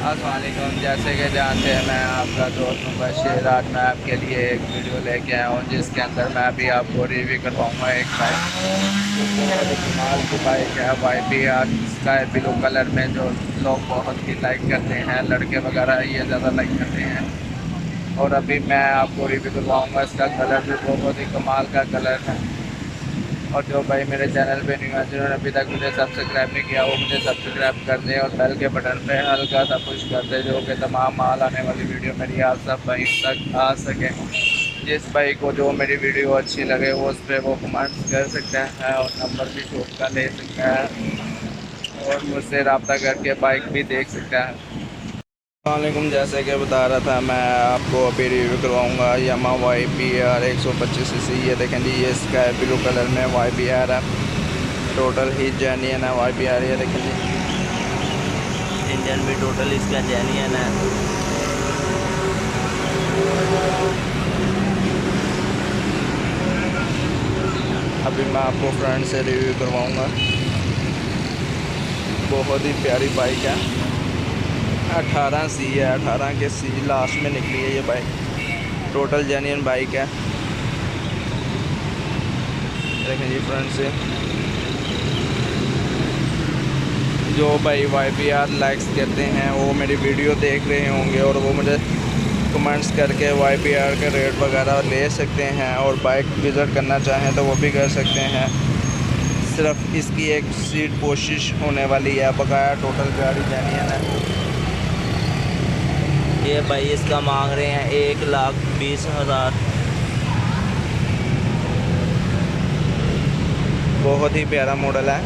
अस्सलामुअलैकुम। जैसे कि जानते हैं मैं आपका दोस्त मुबशिर। आज मैं आपके लिए एक वीडियो लेके आया हूँ जिसके अंदर मैं भी आपको रिव्यू करवाऊँगा एक बाइक। बहुत ही कमाल की बाइक है YBR स्काई ब्लू कलर में, जो लोग बहुत ही लाइक करते हैं, लड़के वगैरह ये ज़्यादा लाइक करते हैं। और अभी मैं आपको रिव्यू करवाऊँगा। इसका कलर भी बहुत ही कमाल का कलर है। और जो भाई मेरे चैनल पे न्यू है, जिन्होंने अभी तक मुझे सब्सक्राइब नहीं किया, वो मुझे सब्सक्राइब कर दें और बेल के बटन पे हल्का सा पुश कर दें, जो कि तमाम माल आने वाली वीडियो मेरी आप सब भाई तक आ सके। जिस भाई को जो मेरी वीडियो अच्छी लगे वो उस पर वो कमेंट्स कर सकता है और नंबर भी शॉप का ले सकता है और मुझसे रब्ता करके बाइक भी देख सकता है। वालेकुम। जैसे कि बता रहा था, मैं आपको अभी रिव्यू करवाऊंगा यामा YBR 125cc। ये देखें जी, ये स्काई ब्लू कलर में YBR है। टोटल ही जेन्युइन है YBR। ये देखें जी, इंजन भी टोटल इसका जेन्युइन है। अभी मैं आपको फ्रंट से रिव्यू करवाऊंगा। बहुत ही प्यारी बाइक है। 18 सी है, 18 के सी लास्ट में निकली है ये बाइक। टोटल जेन्युइन बाइक है। देखें जी फ्रंट से। जो भाई YBR लाइक्स करते हैं वो मेरी वीडियो देख रहे होंगे और वो मुझे कमेंट्स करके YBR के रेट वगैरह ले सकते हैं और बाइक विज़िट करना चाहें तो वो भी कर सकते हैं। सिर्फ इसकी एक सीट कोशिश होने वाली है, बकाया टोटल गाड़ी जेन्युइन है। ये भाई इसका मांग रहे हैं 1,20,000। बहुत ही प्यारा मॉडल है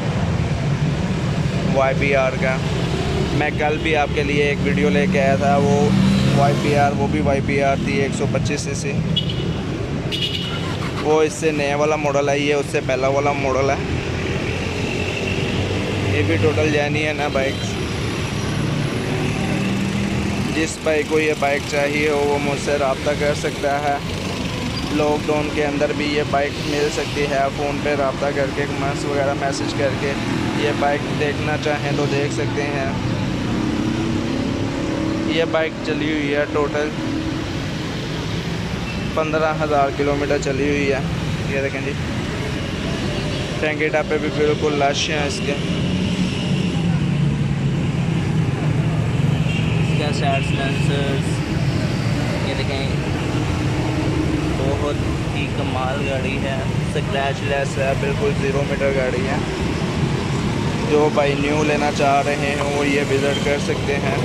YBR का। मैं कल भी आपके लिए एक वीडियो लेके आया था, वो YBR, वो भी YBR थी 125cc। वो इससे नया वाला मॉडल है, ये उससे पहला वाला मॉडल है। ये भी टोटल जेन्युइन है बाइक। जिस भाई को ये बाइक चाहिए हो वो मुझसे रब्ता कर सकता है। लॉकडाउन के अंदर भी ये बाइक मिल सकती है। फ़ोन पे रब्ता करके कमेंट्स वगैरह मैसेज करके ये बाइक देखना चाहें तो देख सकते हैं। ये बाइक चली हुई है टोटल 15,000 किलोमीटर चली हुई है। ये देखें जी, टैंकी टापे भी बिल्कुल लश हैं इसके। इसका साइड सेंसर्स ये देखें, बहुत ही कमाल गाड़ी है। स्क्रैच लेस है, बिल्कुल 0 मीटर गाड़ी है। जो भाई न्यू लेना चाह रहे हैं वो ये विज़िट कर सकते हैं।